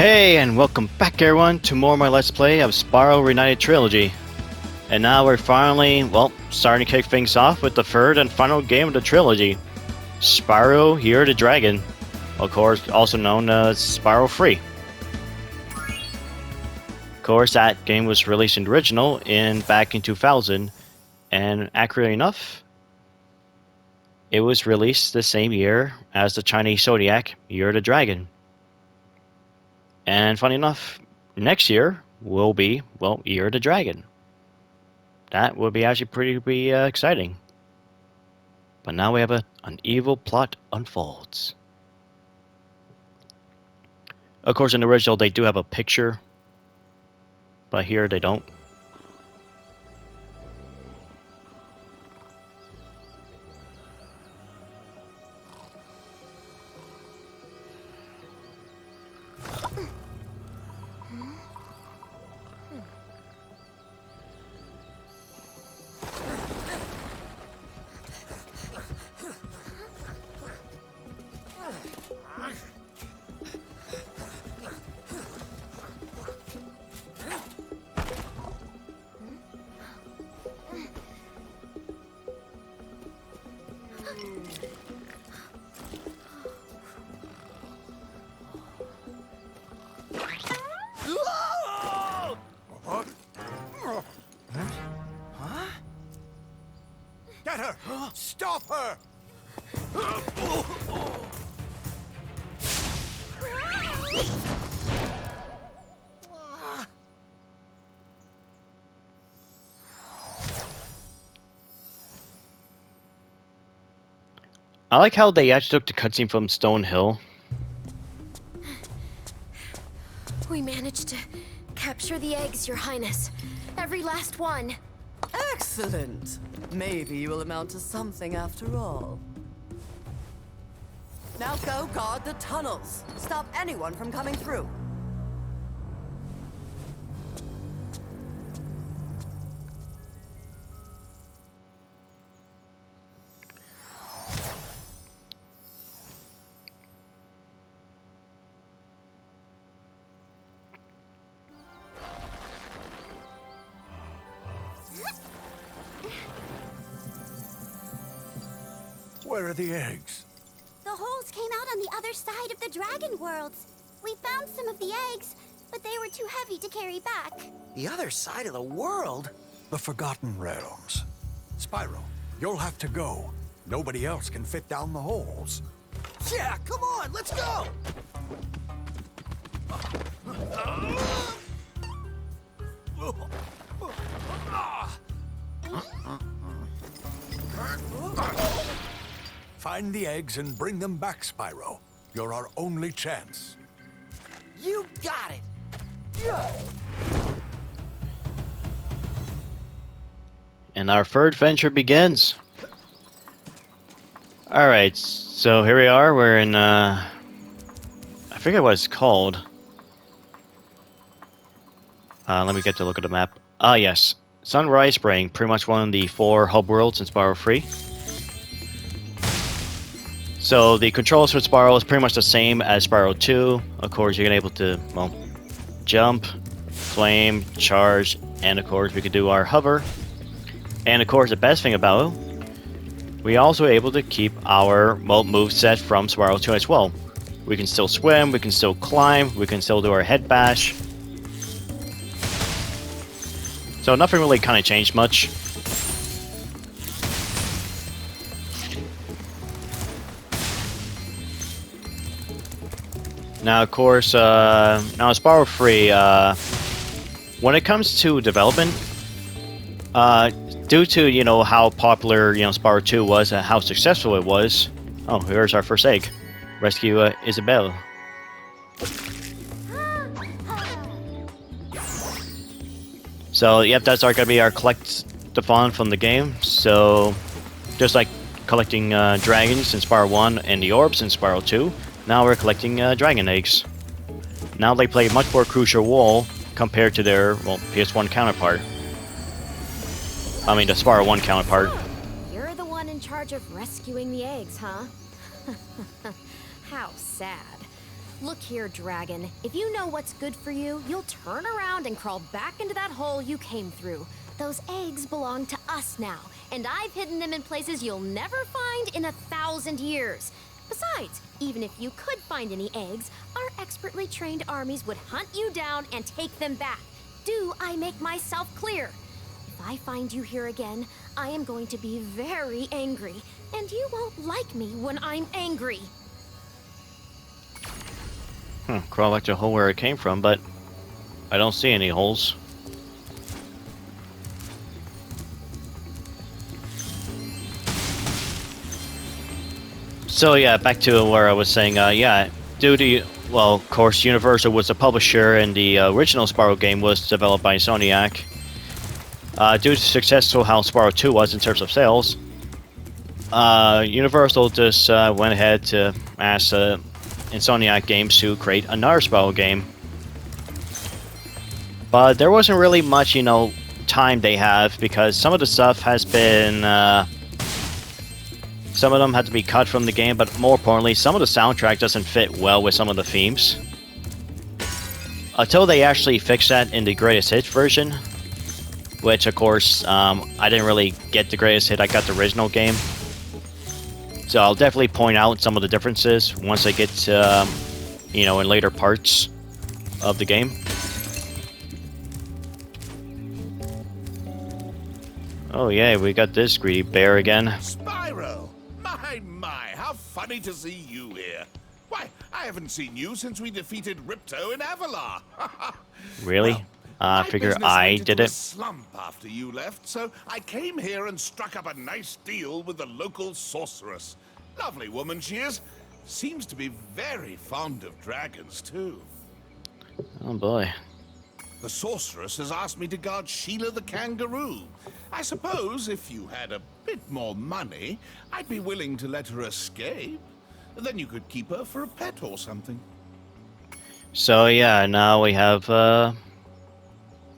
Hey, and welcome back everyone to more of my Let's Play of Spyro Reignited Trilogy. And now we're finally, well, starting to kick things off with the third and final game of the trilogy. Spyro Here the Dragon. Of course, also known as Spyro 3. Of course, that game was released in the original back in 2000. And accurately enough, it was released the same year as the Chinese Zodiac Year the Dragon. And funny enough, next year will be, well, Year of the Dragon. That will be actually pretty exciting. But now we have an evil plot unfolds. Of course, in the original they do have a picture, but here they don't. Get her! Stop her! I like how they actually took the cutscene from Stone Hill. We managed to capture the eggs, Your Highness. Every last one. Excellent. Maybe you will amount to something after all. Now go guard the tunnels. Stop anyone from coming through. Where are the eggs? The holes came out on the other side of the dragon worlds. We found some of the eggs, but they were too heavy to carry back. The other side of the world? The Forgotten Realms. Spyro, you'll have to go. Nobody else can fit down the holes. Yeah, come on, let's go! Find the eggs and bring them back, Spyro. You're our only chance. You got it! And our third venture begins. Alright, so here we are. We're in, I forget what it's called. Let me get to look at the map. Ah, yes. Sunrise Spring, pretty much one of the 4 hub worlds in Spyro 3. So the controls for Spyro is pretty much the same as Spyro 2. Of course, you're able to, well, jump, flame, charge, and of course we could do our hover. And of course, the best thing about it, we also able to keep our moveset from Spyro 2 as well. We can still swim, we can still climb, we can still do our head bash. So nothing really kind of changed much. Now, of course, now Spyro 3, when it comes to development, due to, you know, how popular, you know, Spyro 2 was and how successful it was. Oh, here's our first egg. Rescue Isabelle. So, yep, that's gonna be our collect-a-thon from the game. So, just like collecting dragons in Spyro 1 and the orbs in Spyro 2, now we're collecting dragon eggs. Now they play a much more crucial role compared to their, well, PS1 counterpart. I mean, the Spyro 1 counterpart. You're the one in charge of rescuing the eggs, huh? How sad. Look here, Dragon. If you know what's good for you, you'll turn around and crawl back into that hole you came through. Those eggs belong to us now, and I've hidden them in places you'll never find in 1,000 years. Besides, even if you could find any eggs, our expertly trained armies would hunt you down and take them back. Do I make myself clear? If I find you here again, I am going to be very angry, and you won't like me when I'm angry. Crawl back to the hole where it came from, but I don't see any holes. So yeah, back to where I was saying, well, of course, Universal was the publisher, and the original Spyro game was developed by Insomniac. Due to successful how Spyro 2 was in terms of sales, Universal just went ahead to ask Insomniac Games to create another Spyro game. But there wasn't really much, time they have, because some of the stuff has been... some of them had to be cut from the game, but more importantly, some of the soundtrack doesn't fit well with some of the themes. Until they actually fix that in the Greatest Hits version, which, of course, I didn't really get the Greatest Hit, I got the original game. So I'll definitely point out some of the differences once I get to, in later parts of the game. Oh yeah, we got this greedy bear again. Spyro! My, how funny to see you here. Why, I haven't seen you since we defeated Ripto in Avalar. Really? Well, I my figure business I went did into a it. slump after you left, so I came here and struck up a nice deal with the local sorceress. Lovely woman she is. Seems to be very fond of dragons, too. Oh boy. The sorceress has asked me to guard Sheila the kangaroo. I suppose if you had a bit more money, I'd be willing to let her escape. Then you could keep her for a pet or something. So yeah, now we have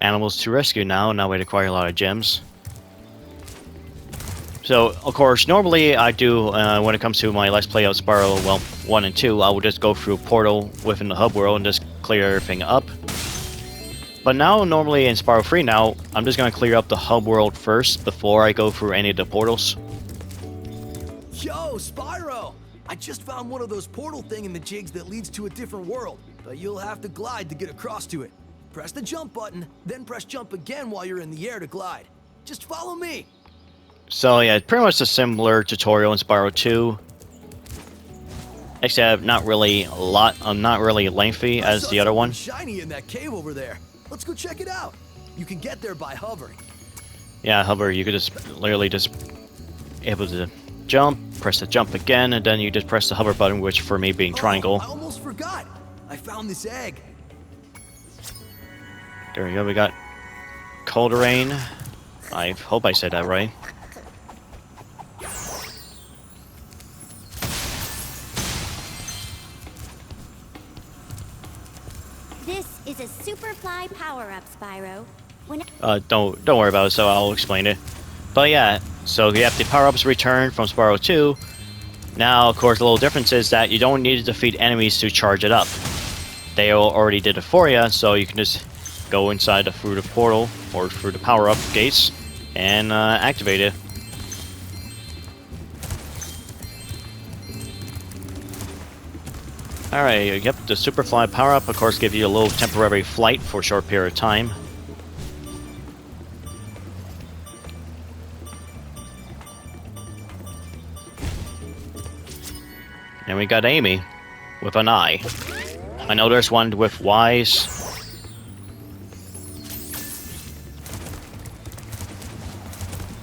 animals to rescue now. Now we acquire a lot of gems. So, of course, normally I do, when it comes to my Let's Play of Spyro, well, 1 and 2, I will just go through a portal within the hub world and just clear everything up. But now, normally in Spyro 3 now, I'm just going to clear up the hub world first before I go through any of the portals. Yo, Spyro! I just found one of those portal thingamajigs that leads to a different world, but you'll have to glide to get across to it. Press the jump button, then press jump again while you're in the air to glide. Just follow me. So yeah, pretty much a similar tutorial in Spyro 2. Except not really lengthy as the other one. Shiny in that cave over there. Let's go check it out. You can get there by hovering. Yeah, hover, you could just literally just able to jump, press the jump again, and then you just press the hover button, which for me being triangle. I almost forgot. I found this egg. There we go, we got Coldrain. I hope I said that right. This is a Superfly power-up, Spyro. Don't worry about it, so I'll explain it. But yeah, so you have the power-ups returned from Spyro 2. Now, of course, the little difference is that you don't need to defeat enemies to charge it up. They already did it for you, so you can just go inside through the portal, or through the power-up gates, and activate it. Alright, yep, the Superfly power-up, of course, gives you a little temporary flight for a short period of time. And we got Amy with an eye. I know there's one with Y's.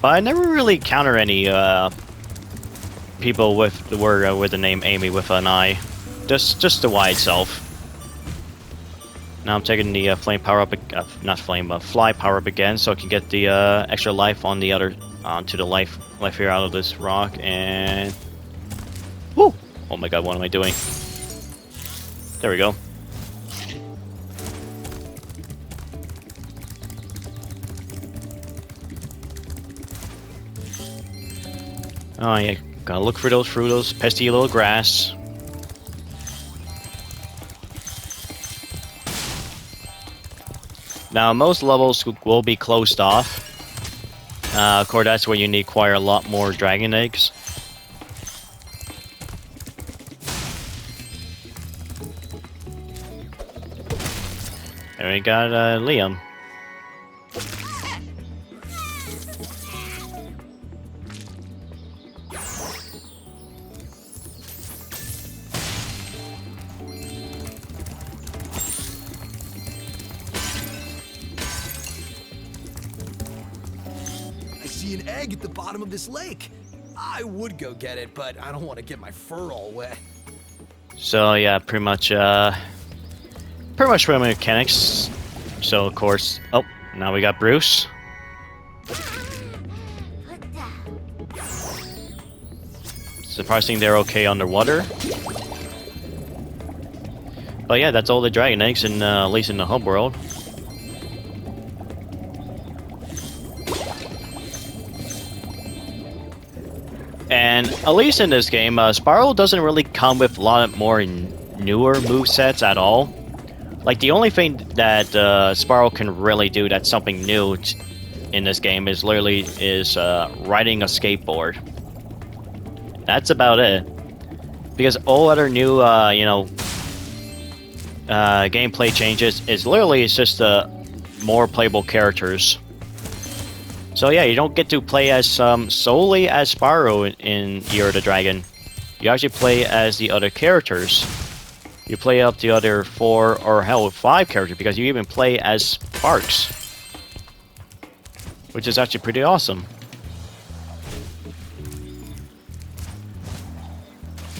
But I never really encountered any people with the word with the name Amy with an eye. Just the Y itself. Now I'm taking the flame power up, not flame, but fly power up again, so I can get the extra life on the other, onto the life here out of this rock, and woo! Oh my god, what am I doing? There we go. Oh yeah, gotta look for those pesky little grass. Now, most levels will be closed off. Of course, that's where you need to acquire a lot more dragon eggs. And we got Liam. I see an egg at the bottom of this lake. I would go get it, but I don't want to get my fur all wet. So yeah, pretty much swim mechanics. So of course, oh, now we got Bruce. Surprising they're okay underwater. But yeah, that's all the dragon eggs, in, at least in the hub world. And at least in this game, Spyro doesn't really come with a lot more newer movesets at all. Like, the only thing that Spyro can really do that's something new in this game is literally riding a skateboard. That's about it. Because all other new, gameplay changes is literally just more playable characters. So yeah, you don't get to play as solely as Spyro in Year of the Dragon. You actually play as the other characters. You play up the other 4 or hell 5 characters, because you even play as Sparks, which is actually pretty awesome.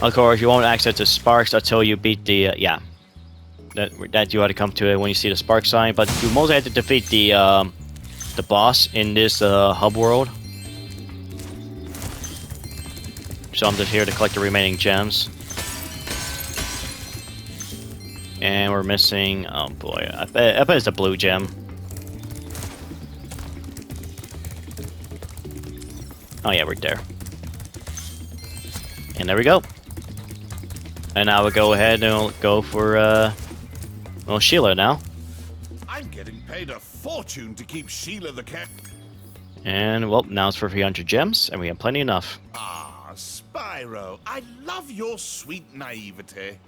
Of course, you won't access the Sparks until you beat the that you had to come to it when you see the Spark sign. But you mostly have to defeat the boss in this hub world. So I'm just here to collect the remaining gems. And we're missing, oh boy, I bet it's a blue gem. Oh yeah, right there. And there we go. And now we'll go ahead and we'll go for, well, Sheila now. I'm getting paid a fortune to keep Sheila the cat. And, well, now it's for 300 gems, and we have plenty enough. Ah, Spyro, I love your sweet naivete.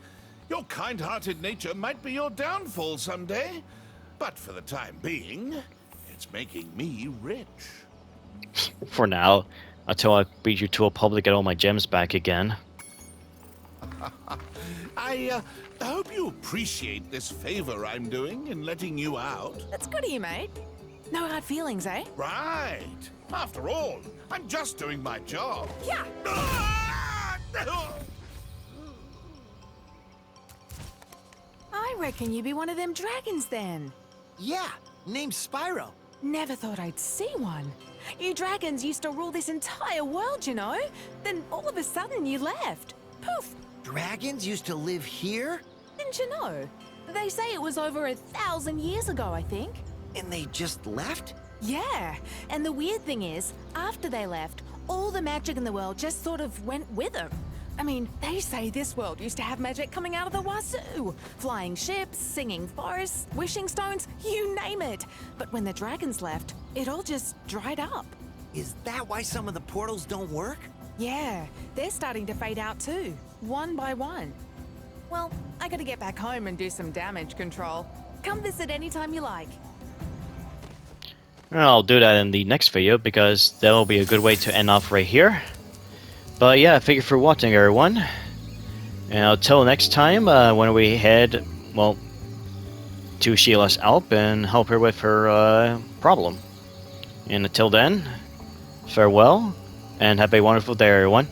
Your kind-hearted nature might be your downfall someday, but for the time being, it's making me rich. For now, until I beat you to a pub to get all my gems back again. I hope you appreciate this favor I'm doing in letting you out. That's good of you, mate. No hard feelings, eh? Right. After all, I'm just doing my job. Yeah. I reckon you be one of them dragons then. Yeah, name's Spyro. Never thought I'd see one. You dragons used to rule this entire world, you know? Then all of a sudden you left. Poof! Dragons used to live here? Didn't you know? They say it was over 1,000 years ago, I think. And they just left? Yeah, and the weird thing is, after they left, all the magic in the world just sort of went with them. I mean, they say this world used to have magic coming out of the wazoo. Flying ships, singing forests, wishing stones, you name it. But when the dragons left, it all just dried up. Is that why some of the portals don't work? Yeah, they're starting to fade out too, one by one. Well, I gotta get back home and do some damage control. Come visit anytime you like. I'll do that in the next video, because that will be a good way to end off right here. But yeah, thank you for watching, everyone. And until next time, when we head, well, to Sheila's Alp and help her with her problem. And until then, farewell, and have a wonderful day, everyone.